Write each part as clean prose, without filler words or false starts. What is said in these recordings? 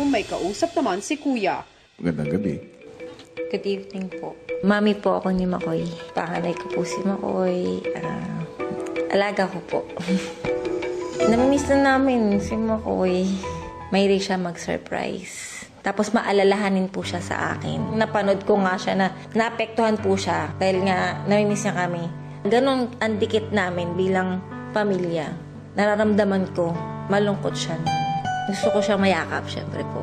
may kausap naman si Kuya. Magandang gabi. Good evening po. Mami po ako ni Makoy. Panganay ko po si Makoy. Alaga ko po. Namimiss na namin si Makoy. Mahilig siya mag-surprise. Tapos maalalahanin po siya sa akin. Napanood ko nga siya na naapektuhan po siya dahil nga namimiss niya kami. Ganon ang dikit namin bilang pamilya. Nararamdaman ko, malungkot siya. Gusto ko siya mayakap, syempre po.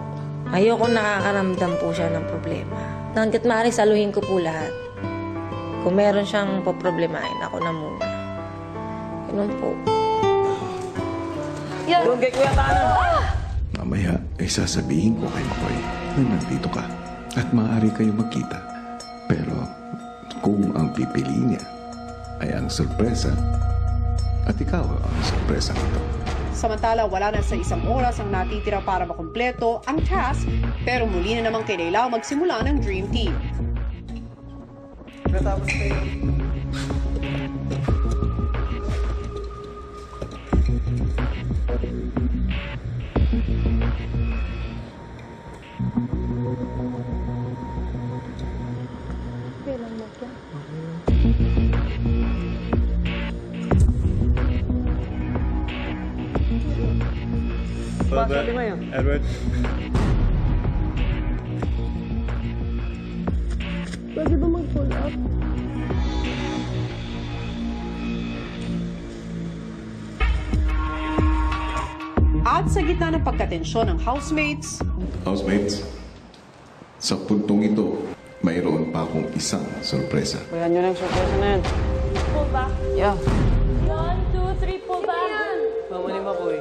Ayoko nakakaramdam po siya ng problema. Hanggat maaari, saluhin ko po lahat. Kung meron siyang poproblemahin, ako na muna. Ganun po. Doon kay Kuya Tanan. Mamaya ay sasabihin ko kay Makoy na nandito ka at maaari kayo magkita. Pero kung ang pipili niya ay ang sorpresa at ikaw ang sorpresa nito. Samantala, wala na sa 1 oras ang natitira para makumpleto ang task, pero muli na namang kay Leilao magsimula ng Dream Team. Natapos kayo. Edward. Pwede ba mag-pull up? At sa gitna ng pagkatensyon ng housemates, Housemates, sa puntong ito, mayroon pa akong isang sorpresa. Bayan nyo na yung surprise na yan. Pull back. Yeah. 1, 2, 3, pull back. Mama ni Makoy.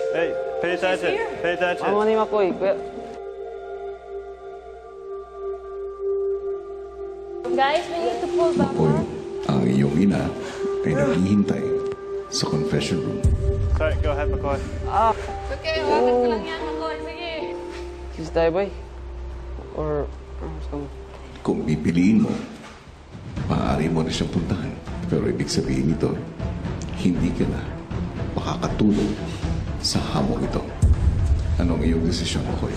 Hey, pay attention. Pay attention. Mama ni Makoy. Kuya. Guys, we need to pull back. Makoy, ang iyong ina ay naghihintay sa confession room. Sorry, go ahead, McCoy. Okay, wakas ko lang yan, Makoy. Sige. Kiss tayo, boy. Or... Kung pipiliin mo, maaari mo na siyang puntahan. Pero ibig sabihin nito, hindi ka na makakatulog sa hamong ito. Anong iyong desisyon, Makoy?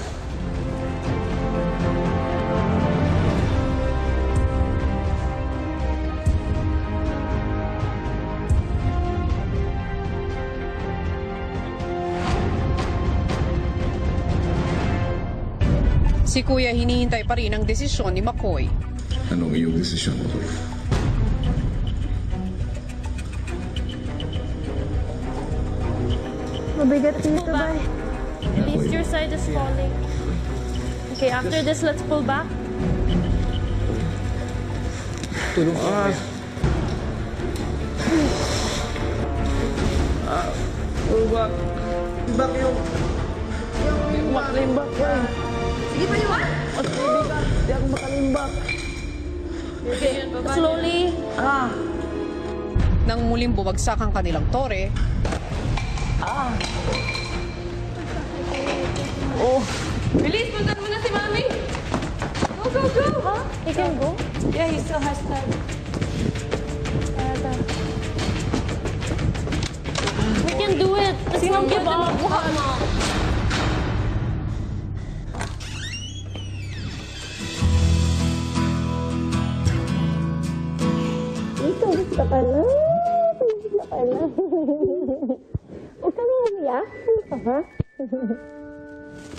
si Kuya hinihintay pa rin ang desisyon ni Makoy. Anong iyong desisyon, Makoy? Mabigat dito, Pull back. bay. At least your side is falling. Okay, after this, let's pull back. Tulong ka. Pull back. Back yung... makalimbak ka. Sige pa yun. Hindi ako makalimbak. Okay, slowly. Nang muling bumagsak ang kanilang tore, Bilis, puntan mo na si Mami. Go, go, go. Huh? He can go? Yeah, he still has time. We can do it. Let's not give up. Ito, gusto ka na. Gusto ka na. Huwag ka na umiyak. Ano ka ba?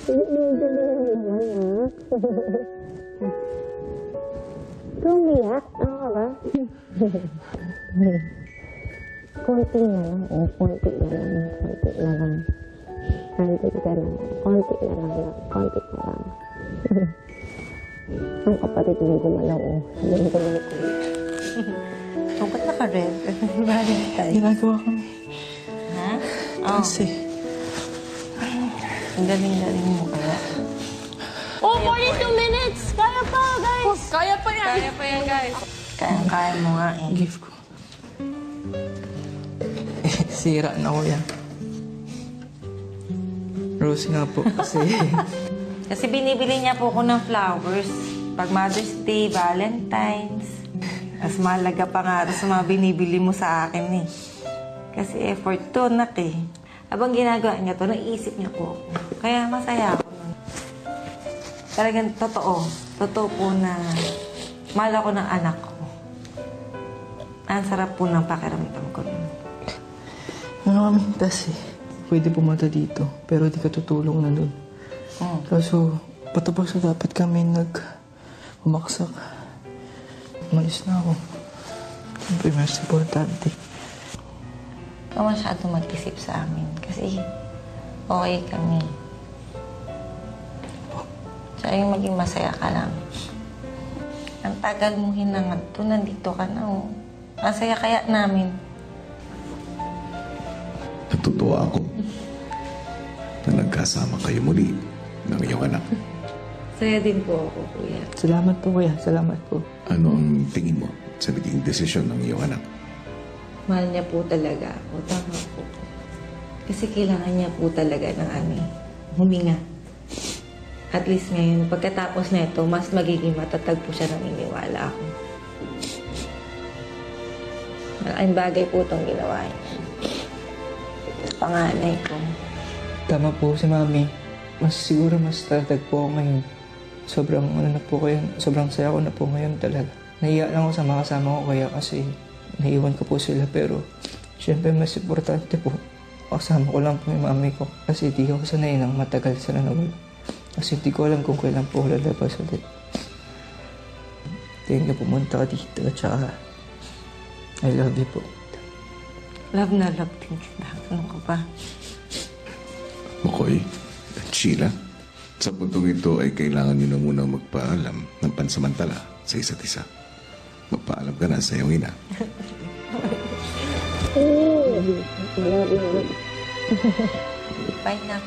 Medyo na naman, ha? Ikaw umiyak? Ano ka ba? Konti na lang. Konti na lang. Konti na lang. Konti ka na lang. Konti na lang. Konti na lang. Ang kapatid mo gumalaw, oh. Sabihin ko lang ko. Oh, ba't naka-red? Valentine. Ginagawa ko. Ha? Oh, Kasi, ang galing-galing mo kaya. Oh, 42 minutes! Kaya pa, guys! Kaya pa yan. Kaya pa yan, guys. Kaya mo nga eh. gift ko. Sira na ko yan. Rose nga po kasi Kasi binibili niya po ko ng flowers. Pag Mother's Day, Valentine's. Mas mahalaga pa nga ito sa mga binibili mo sa akin eh. Kasi effort to, nak eh. Habang ginagawa niya to, naisip niya po ako. Kaya masaya ako nun. Talagang totoo. Totoo po na mahal ako ng anak ko. Ang sarap po ng pakiramdam ko nun. Nakamintas eh. Pwede pumunta dito, pero di ka tutulong na dun. Kaso, patapos na dapat kami umaksak. Umalis na ako. Siyempre, mas importante. Huwag ka masyado mag-isip sa amin kasi okay kami. Tsaka yung maging masaya ka lang. Ang tagal mong hinangad to, nandito ka na oh. Masaya kaya namin. Natutuwa ako na nagkasama kayo muli ng iyong anak. Saya din po ako, kuya. Salamat po, kuya. Salamat po. Ano ang tingin mo sa naging desisyon ng iyong anak? Mahal niya po talaga ako. Tama po. Kasi kailangan niya po talaga ng huminga. At least ngayon, pagkatapos na ito, mas magiging matatag po siya nang iniwala ako. Malaking bagay po itong ginawa niya. Sa panganay ko. Tama po si Mami. Siguro mas tatag po ako ngayon. Sobrang saya ko na po ngayon talaga. Nahiya lang ako sa mga kasama ko kaya kasi naiwan ko po sila pero syempre mas importante po. Kasama ko lang po yung mami ko kasi di ako sanay nang matagal sila nawala. Kasi di ko alam kung kailan po lalabas ulit. Thank you pumunta ka dito at saka I love you po. Love na love din kita. Ano ka pa? Makoy at Sheila, sa puntong ito ay kailangan niyo na munang magpaalam ng pansamantala sa isa't isa. Magpaalam ka na sa iyong ina. Bye na.